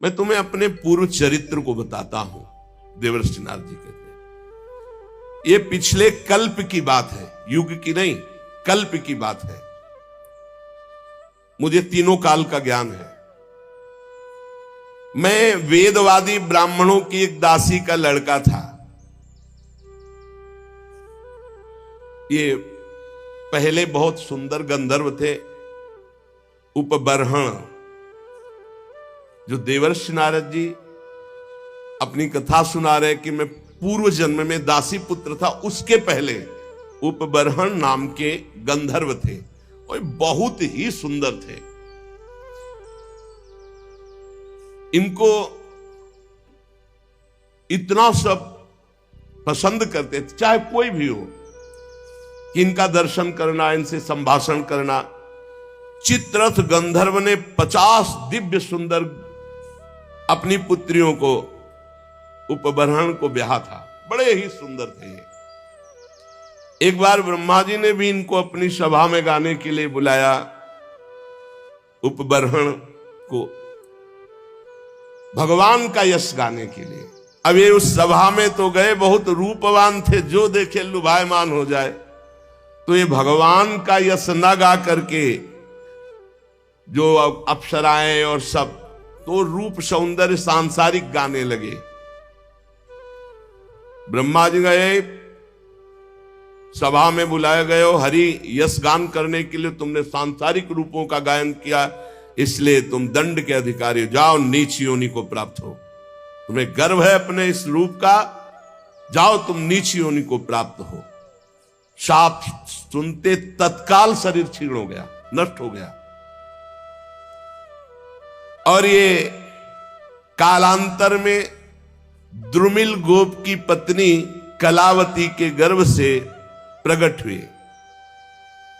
मैं तुम्हें अपने पूर्व चरित्र को बताता हूं। देवर्षि नारद जी कहते हैं ये पिछले कल्प की बात है, युग की नहीं, कल्प की बात है। मुझे तीनों काल का ज्ञान है। मैं वेदवादी ब्राह्मणों की एक दासी का लड़का था। ये पहले बहुत सुंदर गंधर्व थे, उपबर्हण, जो देवर्षि नारद जी अपनी कथा सुना रहे कि मैं पूर्व जन्म में दासी पुत्र था, उसके पहले उपबर्हण नाम के गंधर्व थे और बहुत ही सुंदर थे। इनको इतना सब पसंद करते थे, चाहे कोई भी हो, कि इनका दर्शन करना, इनसे संभाषण करना। चित्ररथ गंधर्व ने 50 दिव्य सुंदर अपनी पुत्रियों को, उपबर्हण को ब्याहा था। बड़े ही सुंदर थे ये। एक बार ब्रह्मा जी ने भी इनको अपनी सभा में गाने के लिए बुलाया, उपबर्हण को भगवान का यश गाने के लिए। अब ये उस सभा में तो गए, बहुत रूपवान थे, जो देखे लुभायमान हो जाए। तो ये भगवान का यश न गा करके जो अप्सराएं और सब, तो रूप सौंदर्य सांसारिक गाने लगे। ब्रह्मा जी गए, सभा में बुलाए गए हो, हरि यश गान करने के लिए तुमने सांसारिक रूपों का गायन किया, इसलिए तुम दंड के अधिकारी हो, जाओ नीच योनि को प्राप्त हो। तुम्हें गर्व है अपने इस रूप का, जाओ तुम नीच योनि को प्राप्त हो। शाप सुनते तत्काल शरीर क्षीण हो गया, नष्ट हो गया। और ये कालांतर में द्रुमिल गोप की पत्नी कलावती के गर्भ से प्रकट हुए।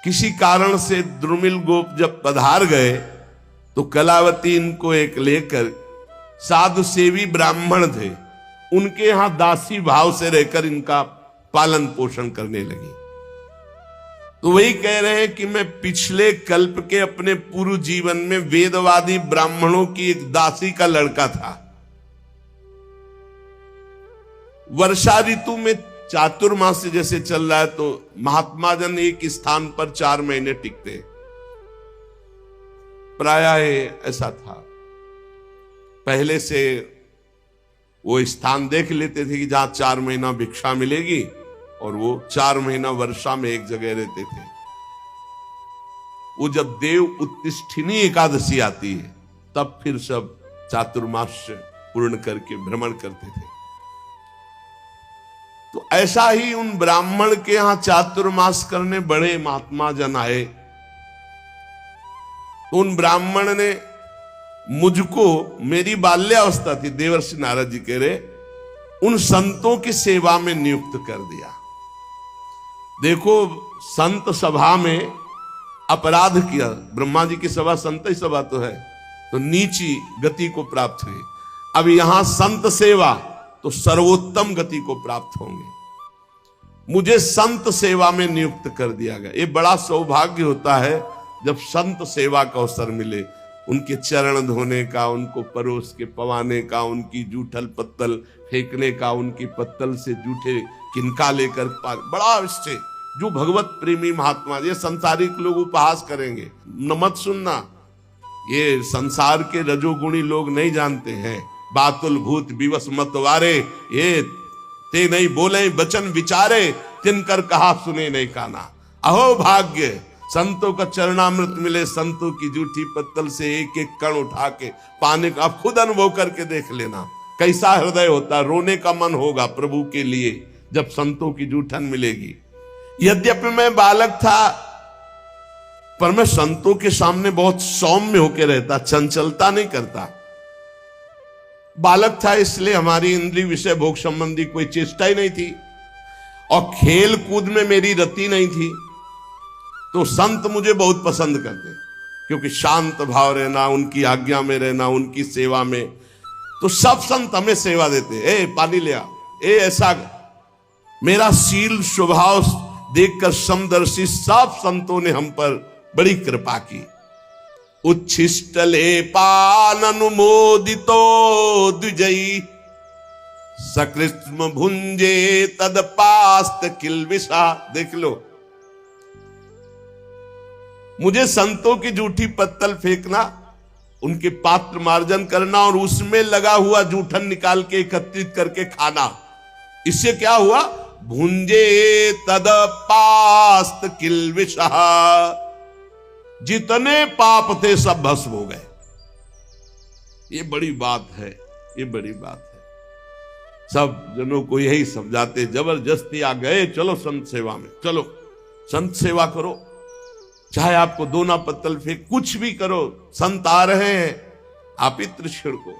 किसी कारण से द्रुमिल गोप जब पधार गए तो कलावती इनको एक लेकर, साधु सेवी ब्राह्मण थे, उनके यहां दासी भाव से रहकर इनका पालन पोषण करने लगी। तो वही कह रहे हैं कि मैं पिछले कल्प के अपने पूर्व जीवन में वेदवादी ब्राह्मणों की एक दासी का लड़का था। वर्षा ऋतु में चातुर्मास्य जैसे चल रहा है, तो महात्मा जन एक स्थान पर 4 महीने टिकते, प्रायः ऐसा था। पहले से वो स्थान देख लेते थे कि जहां 4 महीना भिक्षा मिलेगी, और वो 4 महीना वर्षा में एक जगह रहते थे। वो जब देव उत्तिष्ठिनी एकादशी आती है, तब फिर सब चातुर्मास पूर्ण करके भ्रमण करते थे। तो ऐसा ही उन ब्राह्मण के यहां चातुर्मास करने बड़े महात्मा जन आए। तो उन ब्राह्मण ने मुझको, मेरी बाल्यावस्था थी, देवर्षि नारद जी कह रहे, उन संतों की सेवा में नियुक्त कर दिया। देखो, संत सभा में अपराध किया, ब्रह्मा जी की सभा संत ही सभा तो है, तो नीची गति को प्राप्त हुई। अब यहां संत सेवा, तो सर्वोत्तम गति को प्राप्त होंगे। मुझे संत सेवा में नियुक्त कर दिया गया। ये बड़ा सौभाग्य होता है जब संत सेवा का अवसर मिले, उनके चरण धोने का, उनको परोस के पवाने का, उनकी जूठल पत्तल फेंकने का, उनकी पत्तल से जूठे किनका लेकर बड़ा इससे, जो भगवत प्रेमी महात्मा, ये संसारिक लोग उपहास करेंगे, न मत सुनना, ये संसार के रजोगुणी लोग नहीं जानते हैं। बातुल भूत विवश मतवारे, ये ते नहीं बोले बचन विचारे, तिनकर कहा सुने नहीं काना। अहो भाग्य, संतों का चरणामृत मिले, संतों की जूठी पत्तल से एक एक कण उठा के पाने का। आप खुद अनुभव करके देख लेना कैसा हृदय होता, रोने का मन होगा प्रभु के लिए जब संतों की जूठन मिलेगी। यद्यपि मैं बालक था, पर मैं संतों के सामने बहुत सौम्य होकर रहता, चंचलता नहीं करता। बालक था इसलिए हमारी इंद्रिय विषय भोग संबंधी कोई चेष्टा ही नहीं थी, और खेल कूद में मेरी रति नहीं थी। तो संत मुझे बहुत पसंद करते, क्योंकि शांत भाव रहना, उनकी आज्ञा में रहना, उनकी सेवा में। तो सब संत हमें सेवा देते, ए पानी ले आ, ए ऐसा। मेरा शील स्वभाव देखकर समदर्शी सब संतों ने हम पर बड़ी कृपा की। उच्छिष्ट लेपान अनुमोदितो द्विजयी सकृष्म भुंजे तदपास्त किलविषा। देख लो, मुझे संतों की जूठी पत्तल फेंकना, उनके पात्र मार्जन करना और उसमें लगा हुआ जूठन निकाल के एकत्रित करके खाना, इससे क्या हुआ? भुंजे तदपास्त किलविषा, जितने पाप थे सब भस्म हो गए। ये बड़ी बात है, ये बड़ी बात है। सब जनों को यही समझाते, जबरदस्ती आ गए, चलो संत सेवा में, चलो संत सेवा करो, चाहे आपको दोना पत्तल फेंक, कुछ भी करो। संत आ रहे हैं, आप इत्र छिड़को।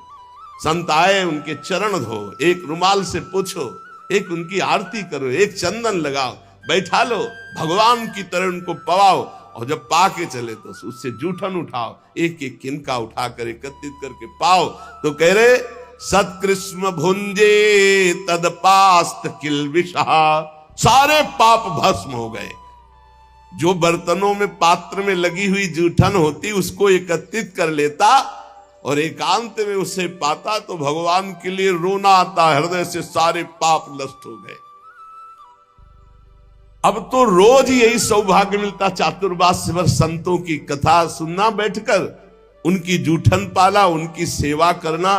संत आए, उनके चरण धो, एक रुमाल से पूछो, एक उनकी आरती करो, एक चंदन लगाओ, बैठा लो, भगवान की तरह उनको पवाओ, और जब पाके चले तो उससे जूठन उठाओ, एक एक किनका उठाकर एकत्रित करके पाओ। तो कह रहे सत्कृष्ण भुंजे तदपास्त किलविषा, सारे पाप भस्म हो गए। जो बर्तनों में पात्र में लगी हुई जूठन होती उसको एकत्रित कर लेता और एकांत में उसे पाता तो भगवान के लिए रोना आता, हृदय से सारे पाप नष्ट हो गए। अब तो रोज यही सौभाग्य मिलता चातुर्मास्य भर संतों की कथा सुनना, बैठकर उनकी जूठन पाला, उनकी सेवा करना।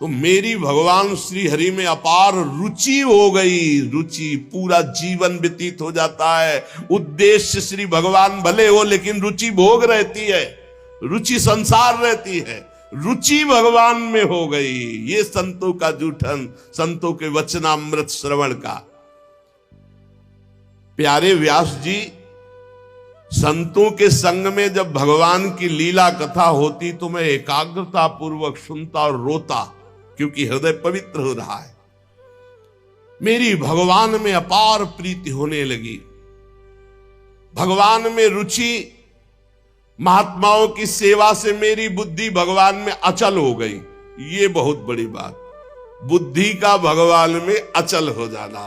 तो मेरी भगवान श्री हरि में अपार रुचि हो गई, रुचि, पूरा जीवन व्यतीत हो जाता है। उद्देश्य श्री भगवान भले हो, लेकिन रुचि भोग रहती है, रुचि संसार रहती है, रुचि भगवान में हो गई। ये संतों का जूठन, संतों के वचनामृत श्रवण का। प्यारे व्यास जी, संतों के संग में जब भगवान की लीला कथा होती तो मैं एकाग्रता पूर्वक सुनता और रोता, क्योंकि हृदय पवित्र हो रहा है। मेरी भगवान में अपार प्रीति होने लगी, भगवान में रुचि, महात्माओं की सेवा से मेरी बुद्धि भगवान में अचल हो गई। ये बहुत बड़ी बात, बुद्धि का भगवान में अचल हो जाना।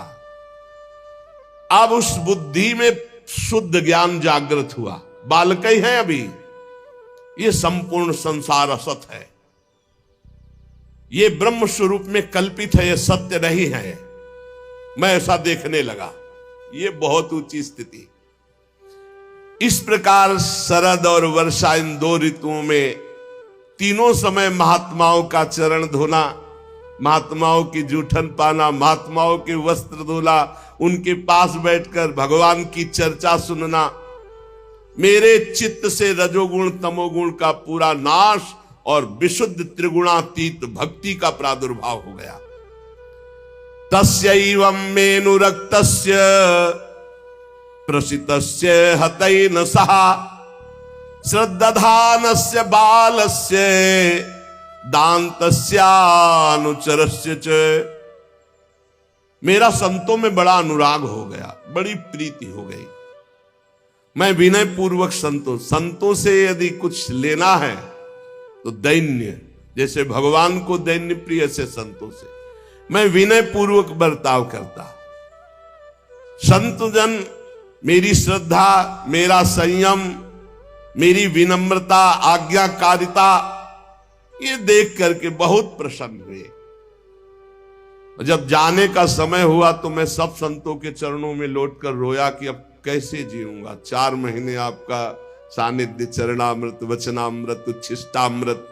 अब उस बुद्धि में शुद्ध ज्ञान जागृत हुआ। बालक ही है अभी, ये संपूर्ण संसार असत है, ये ब्रह्म स्वरूप में कल्पित है, ये सत्य नहीं है। मैं ऐसा देखने लगा, ये बहुत ऊंची स्थिति। इस प्रकार शरद और वर्षा, इन दो ऋतुओं में तीनों समय महात्माओं का चरण धोना, महात्माओं की जूठन पाना, महात्माओं के वस्त्र धोना, उनके पास बैठकर भगवान की चर्चा सुनना, मेरे चित्त से रजोगुण तमोगुण का पूरा नाश और विशुद्ध त्रिगुणातीत भक्ति का प्रादुर्भाव हो गया। तस्यैवं मेनुरक्तस्य प्रसितस्य हतैन सह श्रद्धानस्य बालस्य दान्तस्यानुचरस्य च। मेरा संतों में बड़ा अनुराग हो गया, बड़ी प्रीति हो गई। मैं विनय पूर्वक संतों से यदि कुछ लेना है तो दैन्य, जैसे भगवान को दैन्य प्रिय से संतों से मैं विनय पूर्वक बर्ताव करता। संत जन मेरी श्रद्धा, मेरा संयम, मेरी विनम्रता, आज्ञाकारिता, ये देख करके बहुत प्रसन्न हुए। जब जाने का समय हुआ तो मैं सब संतों के चरणों में लौटकर रोया कि अब कैसे जीऊंगा। 4 महीने आपका सानिध्य, चरणामृत, वचनामृत, उच्छिष्टामृत।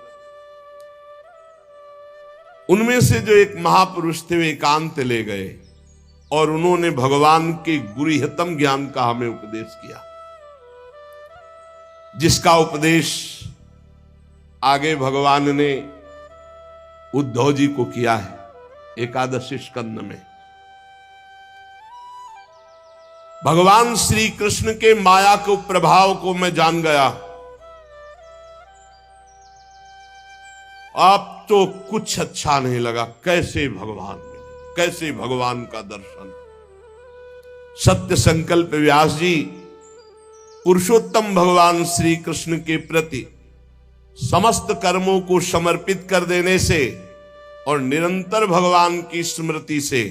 उनमें से जो एक महापुरुष थे वे एकांत ले गए और उन्होंने भगवान के गुरुहितम ज्ञान का हमें उपदेश किया, जिसका उपदेश आगे भगवान ने उद्धव जी को किया है एकादशी स्कंद में। भगवान श्री कृष्ण के माया के प्रभाव को मैं जान गया। अब तो कुछ अच्छा नहीं लगा, कैसे भगवान मिले, कैसे भगवान का दर्शन। सत्य संकल्प व्यास जी पुरुषोत्तम भगवान श्री कृष्ण के प्रति समस्त कर्मों को समर्पित कर देने से और निरंतर भगवान की स्मृति से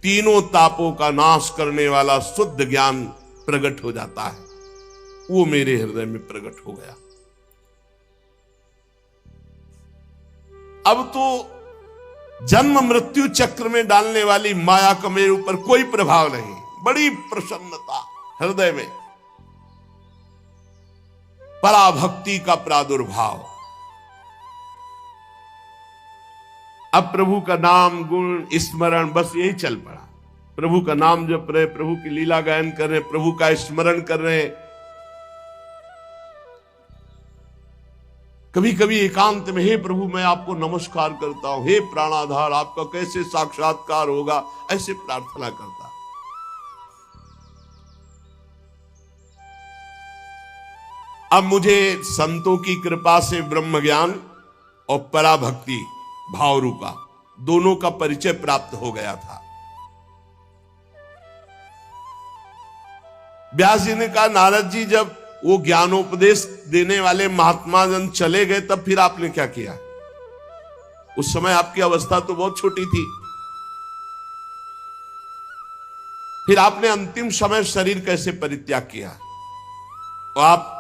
तीनों तापों का नाश करने वाला शुद्ध ज्ञान प्रकट हो जाता है। वो मेरे हृदय में प्रकट हो गया। अब तो जन्म मृत्यु चक्र में डालने वाली माया का मेरे ऊपर कोई प्रभाव नहीं। बड़ी प्रसन्नता हृदय में, पराभक्ति का प्रादुर्भाव। अब प्रभु का नाम गुण स्मरण बस यही चल पड़ा। प्रभु का नाम जप रहे, प्रभु की लीला गायन कर रहे, प्रभु का स्मरण कर रहे। कभी कभी एकांत में, हे प्रभु मैं आपको नमस्कार करता हूं, हे प्राणाधार आपका कैसे साक्षात्कार होगा, ऐसे प्रार्थना करता। अब मुझे संतों की कृपा से ब्रह्म ज्ञान और पराभक्ति भाव रूपा दोनों का परिचय प्राप्त हो गया था। व्यास जी ने कहा, नारद जी जब वो ज्ञानोपदेश देने वाले महात्मा जन चले गए तब फिर आपने क्या किया? उस समय आपकी अवस्था तो बहुत छोटी थी। फिर आपने अंतिम समय शरीर कैसे परित्याग किया? और आप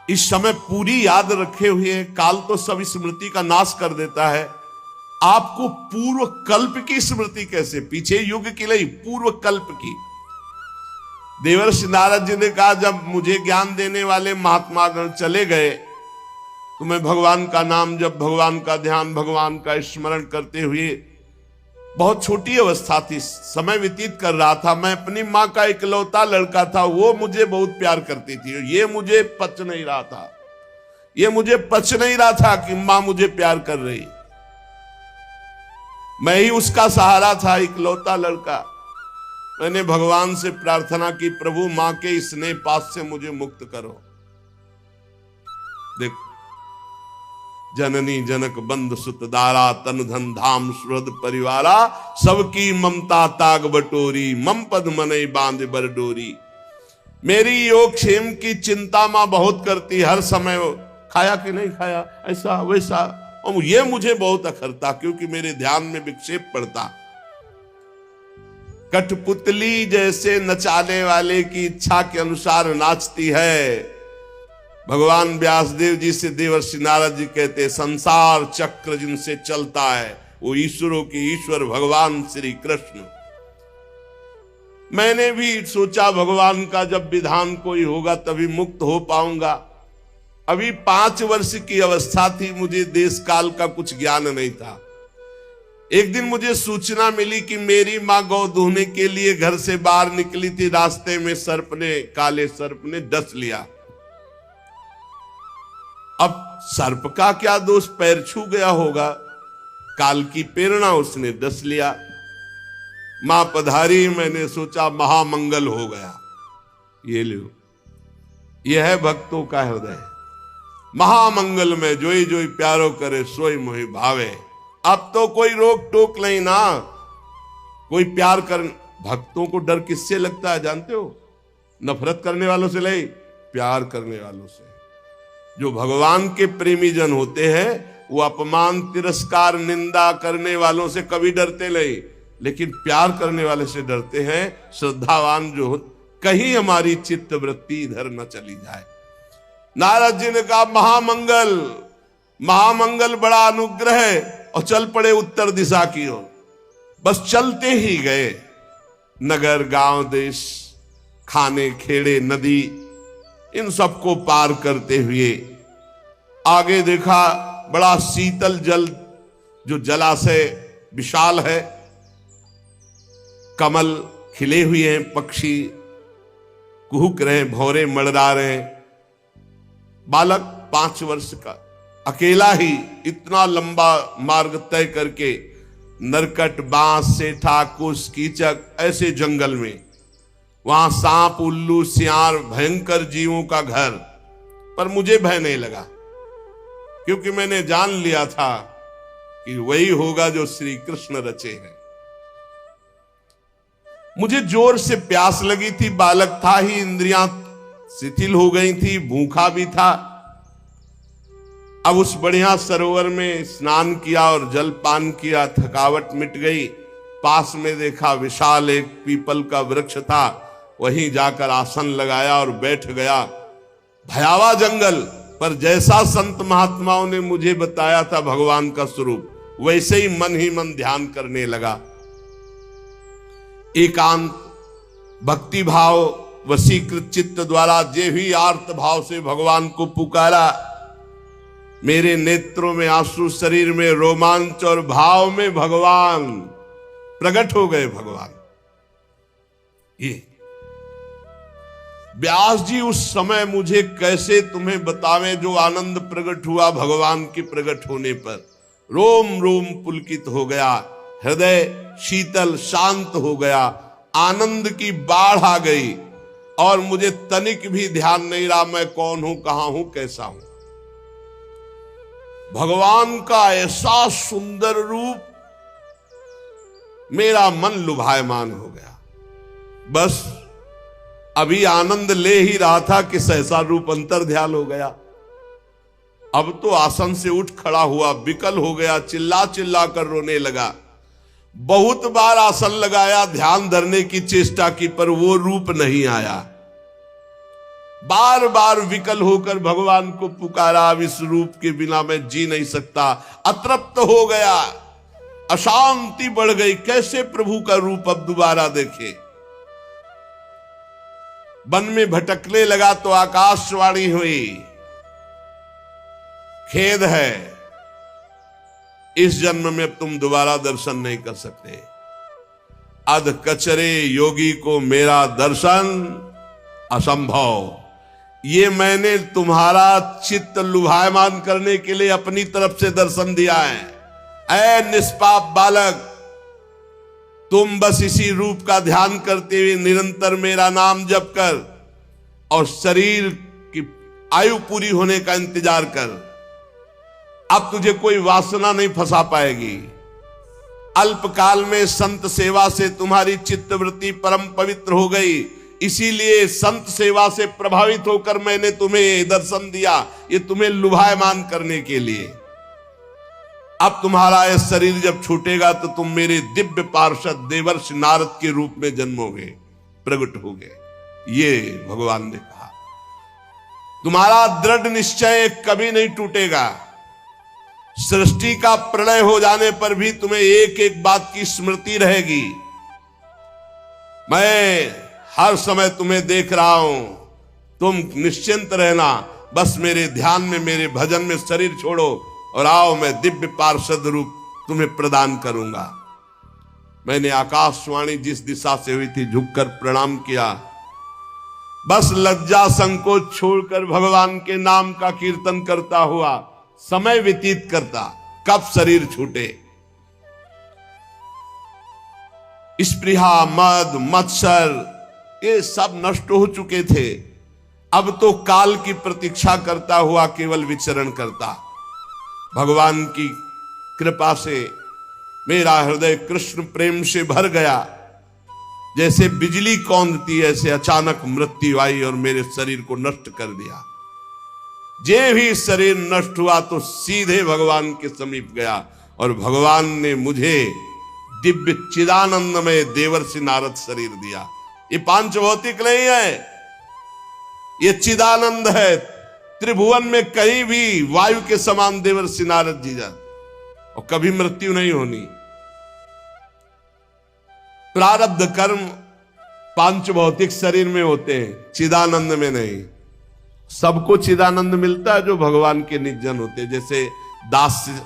इस समय पूरी याद रखे हुए हैं। काल तो सब स्मृति का नाश कर देता है। आपको पूर्व कल्प की स्मृति कैसे? पीछे युग की नहीं, पूर्व कल्प की। देवर्षि नारद जी ने कहा, जब मुझे ज्ञान देने वाले महात्मा गण चले गए तो मैं भगवान का नाम जब, भगवान का ध्यान, भगवान का स्मरण करते हुए, बहुत छोटी अवस्था थी, समय व्यतीत कर रहा था। मैं अपनी माँ का इकलौता लड़का था, वो मुझे बहुत प्यार करती थी। ये मुझे पच नहीं रहा था, ये मुझे पच नहीं रहा था कि माँ मुझे प्यार कर रही। मैं ही उसका सहारा था, इकलौता लड़का। मैंने भगवान से प्रार्थना की, प्रभु मां के स्नेह पास से मुझे मुक्त करो। देखो, जननी जनक बंद सुत दारा, तन धन धाम सुहृद परिवारा, सबकी ममता ताग बटोरी, मम पद मनई बांध बर डोरी। मेरी योग क्षेम की चिंता मां बहुत करती, हर समय खाया कि नहीं खाया, ऐसा वैसा, और ये मुझे बहुत अखरता क्योंकि मेरे ध्यान में विक्षेप पड़ता। कठपुतली जैसे नचाने वाले की इच्छा के अनुसार नाचती है। भगवान व्यासदेव जी से देवर्षि नारद जी कहते, संसार चक्र जिनसे चलता है वो ईश्वरों के ईश्वर भगवान श्री कृष्ण। मैंने भी सोचा भगवान का जब विधान कोई होगा तभी मुक्त हो पाऊंगा। अभी 5 वर्ष की अवस्था थी, मुझे देश काल का कुछ ज्ञान नहीं था। एक दिन मुझे सूचना मिली कि मेरी मां गौ दूहने के लिए घर से बाहर निकली थी, रास्ते में सर्प ने, काले सर्प ने डस लिया। अब सर्प का क्या दोष, पैर छू गया होगा, काल की प्रेरणा, उसने डस लिया। मां पधारी, मैंने सोचा महामंगल हो गया। ये लो, यह है भक्तों का हृदय। महामंगल में जोई जोई प्यारो करे, सोई मोहि भावे। अब तो कोई रोक टोक नहीं ना, कोई प्यार कर। भक्तों को डर किससे लगता है जानते हो? नफरत करने वालों से नहीं, प्यार करने वालों से। जो भगवान के प्रेमी जन होते हैं वो अपमान, तिरस्कार, निंदा करने वालों से कभी डरते नहीं, लेकिन प्यार करने वाले से डरते हैं। श्रद्धावान जो हो, कहीं हमारी चित्त वृत्ति इधर न चली जाए। नारद जी ने कहा, महामंगल, महामंगल, बड़ा अनुग्रह है, और चल पड़े उत्तर दिशा की ओर। बस चलते ही गए, नगर, गांव, देश, खाने, खेड़े, नदी, इन सबको पार करते हुए आगे देखा बड़ा शीतल जल, जो जलाशय विशाल है, कमल खिले हुए हैं, पक्षी कुहुक रहे, भौरे मड़रा रहे। बालक 5 वर्ष का अकेला ही इतना लंबा मार्ग तय करके, नरकट, बांस, सेठा, कुश, कीचक, ऐसे जंगल में, वहां सांप, उल्लू, सियार, भयंकर जीवों का घर, पर मुझे भय नहीं लगा क्योंकि मैंने जान लिया था कि वही होगा जो श्री कृष्ण रचे हैं। मुझे जोर से प्यास लगी थी, बालक था ही, इंद्रियां शिथिल हो गई थी, भूखा भी था। अब उस बढ़िया सरोवर में स्नान किया और जलपान किया, थकावट मिट गई। पास में देखा विशाल एक पीपल का वृक्ष था, वहीं जाकर आसन लगाया और बैठ गया। भयावह जंगल, पर जैसा संत महात्माओं ने मुझे बताया था भगवान का स्वरूप, वैसे ही मन ध्यान करने लगा। एकांत भक्ति भाव वशीकृत चित्त द्वारा जे भी आर्त भाव से भगवान को पुकारा, मेरे नेत्रों में आंसू, शरीर में रोमांच और भाव में भगवान प्रकट हो गए। भगवान ये व्यास जी उस समय मुझे कैसे तुम्हें बतावें जो आनंद प्रकट हुआ भगवान के प्रकट होने पर। रोम रोम पुलकित हो गया, हृदय शीतल शांत हो गया, आनंद की बाढ़ आ गई और मुझे तनिक भी ध्यान नहीं रहा मैं कौन हूं, कहां हूं, कैसा हूं। भगवान का ऐसा सुंदर रूप, मेरा मन लुभायमान हो गया। बस अभी आनंद ले ही रहा था कि सहसा रूप अंतर ध्यान हो गया। अब तो आसन से उठ खड़ा हुआ, विकल हो गया, चिल्ला चिल्ला कर रोने लगा। बहुत बार आसन लगाया, ध्यान धरने की चेष्टा की, पर वो रूप नहीं आया। बार बार विकल होकर भगवान को पुकारा, अब इस रूप के बिना मैं जी नहीं सकता। अतृप्त हो गया, अशांति बढ़ गई, कैसे प्रभु का रूप अब दोबारा देखे। वन में भटकने लगा तो आकाशवाणी हुई, खेद है, इस जन्म में अब तुम दोबारा दर्शन नहीं कर सकते। अध कचरे योगी को मेरा दर्शन असंभव। ये मैंने तुम्हारा चित्त लुभायमान करने के लिए अपनी तरफ से दर्शन दिया है। ऐ निष्पाप बालक, तुम बस इसी रूप का ध्यान करते हुए निरंतर मेरा नाम जप कर और शरीर की आयु पूरी होने का इंतजार कर। अब तुझे कोई वासना नहीं फंसा पाएगी। अल्पकाल में संत सेवा से तुम्हारी चित्तवृत्ति परम पवित्र हो गई, इसीलिए संत सेवा से प्रभावित होकर मैंने तुम्हें दर्शन दिया, ये तुम्हें लुभायमान करने के लिए। अब तुम्हारा यह शरीर जब छूटेगा तो तुम मेरे दिव्य पार्षद देवर्षि नारद के रूप में जन्मोगे, प्रकट होगे। ये भगवान ने कहा। तुम्हारा दृढ़ निश्चय कभी नहीं टूटेगा। सृष्टि का प्रलय हो जाने पर भी तुम्हें एक एक बात की स्मृति रहेगी। मैं हर समय तुम्हें देख रहा हूं, तुम निश्चिंत रहना। बस मेरे ध्यान में, मेरे भजन में शरीर छोड़ो और आओ, मैं दिव्य पार्षद रूप तुम्हें प्रदान करूंगा। मैंने आकाशवाणी जिस दिशा से हुई थी झुककर प्रणाम किया। बस लज्जा संकोच छोड़कर भगवान के नाम का कीर्तन करता हुआ समय व्यतीत करता, कब शरीर छूटे। स्पृहा, मद, मत्सर ये सब नष्ट हो चुके थे। अब तो काल की प्रतीक्षा करता हुआ केवल विचरण करता। भगवान की कृपा से मेरा हृदय कृष्ण प्रेम से भर गया। जैसे बिजली कौंधती ऐसे अचानक मृत्यु आई और मेरे शरीर को नष्ट कर दिया। जे भी शरीर नष्ट हुआ तो सीधे भगवान के समीप गया और भगवान ने मुझे दिव्य चिदानंदमय देवर्षि नारद शरीर दिया। ये पांच भौतिक नहीं है, ये चिदानंद है। त्रिभुवन में कहीं भी वायु के समान देवर्षि नारद जी जान, और कभी मृत्यु नहीं होनी। प्रारब्ध कर्म पांच भौतिक शरीर में होते हैं, चिदानंद में नहीं। सबको चिदानंद मिलता है जो भगवान के निजन होते हैं, जैसे दास्य,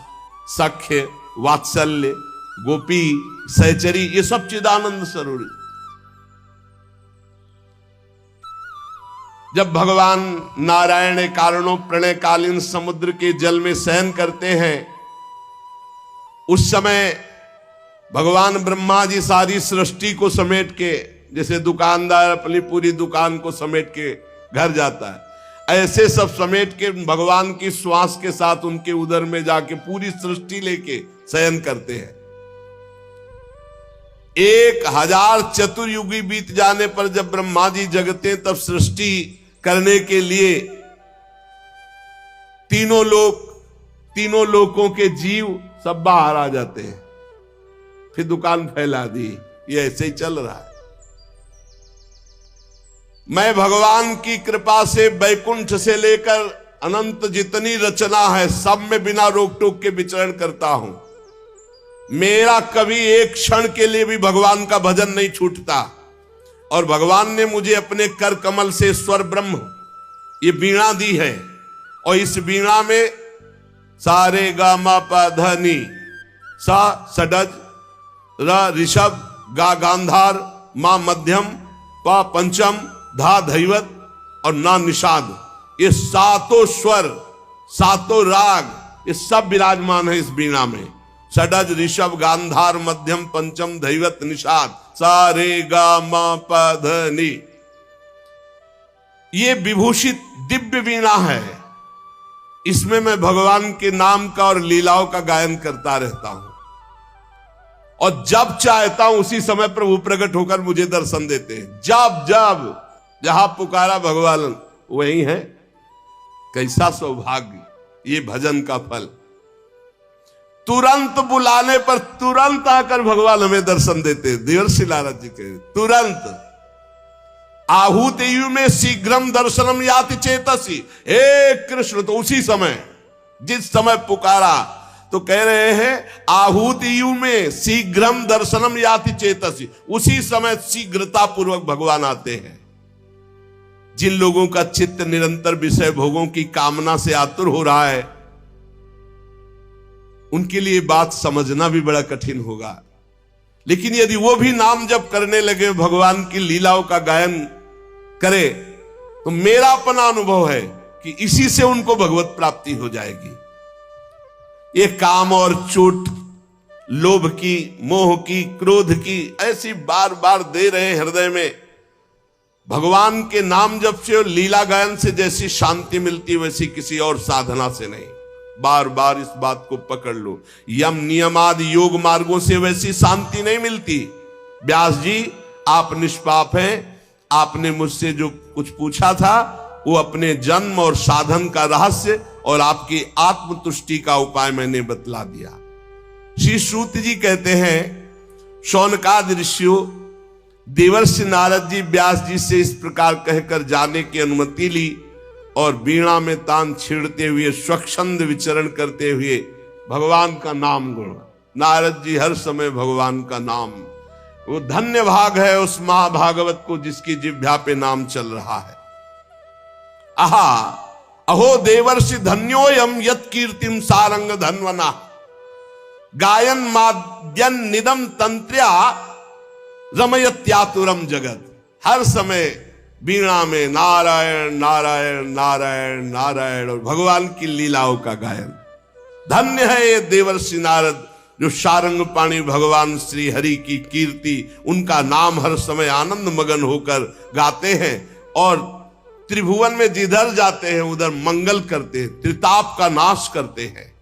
सख्य, वात्सल्य, गोपी, सहचरी, ये सब चिदानंद स्वरूप। जब भगवान नारायण कारणों प्रणयकालीन समुद्र के जल में शयन करते हैं, उस समय भगवान ब्रह्मा जी सारी सृष्टि को समेट के, जैसे दुकानदार अपनी पूरी दुकान को समेट के घर जाता है, ऐसे सब समेट के भगवान की श्वास के साथ उनके उदर में जाके पूरी सृष्टि लेके शयन करते हैं। 1000 चतुर्युगी बीत जाने पर जब ब्रह्मा जी जगते तब सृष्टि करने के लिए तीनों लोकों के जीव सब बाहर आ जाते हैं। फिर दुकान फैला दी। ये ऐसे ही चल रहा है। मैं भगवान की कृपा से बैकुंठ से लेकर अनंत जितनी रचना है सब में बिना रोक टोक के विचरण करता हूं। मेरा कभी एक क्षण के लिए भी भगवान का भजन नहीं छूटता। और भगवान ने मुझे अपने कर कमल से स्वर ब्रह्म ये वीणा दी है, और इस वीणा में सा रे गा मा पा ध नी, सा षडज, र ऋषभ, गा गांधार, मा मध्यम, पा पंचम, धा धैवत और ना निषाद, ये सातों स्वर, सातों राग, ये सब विराजमान है इस वीणा में। षडज, ऋषभ, गांधार, मध्यम, पंचम, धैवत, निषाद, सा रे गा मा पा ध नी। ये विभूषित दिव्य वीणा है। इसमें मैं भगवान के नाम का और लीलाओं का गायन करता रहता हूं, और जब चाहता हूं उसी समय प्रभु प्रकट होकर मुझे दर्शन देते हैं। जब जब जहां पुकारा भगवान वही है। कैसा सौभाग्य ये भजन का फल। तुरंत बुलाने पर तुरंत आकर भगवान हमें दर्शन देते। देवर्षि नारद जी के तुरंत आहूत यु में शीघ्रम दर्शनम याति चेतसी। हे कृष्ण, तो उसी समय जिस समय पुकारा तो कह रहे हैं आहूत यु में शीघ्रम दर्शनम याति चेतसी, उसी समय शीघ्रता पूर्वक भगवान आते हैं। जिन लोगों का चित्त निरंतर विषय भोगों की कामना से आतुर हो रहा है, उनके लिए बात समझना भी बड़ा कठिन होगा। लेकिन यदि वो भी नाम जप करने लगे, भगवान की लीलाओं का गायन करे, तो मेरा अपना अनुभव है कि इसी से उनको भगवत प्राप्ति हो जाएगी। ये काम और चोट, लोभ की, मोह की, क्रोध की ऐसी बार बार दे रहे हृदय में, भगवान के नाम जप से और लीला गायन से जैसी शांति मिलती है वैसी किसी और साधना से नहीं। बार बार इस बात को पकड़ लो। यम नियम आदि योग मार्गों से वैसी शांति नहीं मिलती। व्यास जी, आप निष्पाप हैं। आपने मुझसे जो कुछ पूछा था वो अपने जन्म और साधन का रहस्य और आपकी आत्मतुष्टि का उपाय मैंने बतला दिया। श्री श्रुत जी कहते हैं, शौनकादि ऋषियों, देवर्षि नारद जी व्यास जी से इस प्रकार कहकर जाने की अनुमति ली और वीणा में तान छेड़ते हुए स्वच्छंद विचरण करते हुए भगवान का नाम गुण। नारद जी हर समय भगवान का नाम, वो धन्य भाग है उस महाभागवत को जिसकी जिह्वा पे नाम चल रहा है। आहा अहो देवर्षि धन्योयम यत् कीर्तिम सारंग धन्वना गायन माद्यन निदम तंत्र्या रमयत्यातुरम जगत। हर समय वीणा में नारायण नारायण नारायण नारायण और भगवान की लीलाओं का गायन। धन्य है ये देवर्षि नारद जो सारंग पाणी भगवान श्री हरि की कीर्ति, उनका नाम हर समय आनंद मगन होकर गाते हैं और त्रिभुवन में जिधर जाते हैं उधर मंगल करते हैं, त्रिताप का नाश करते हैं।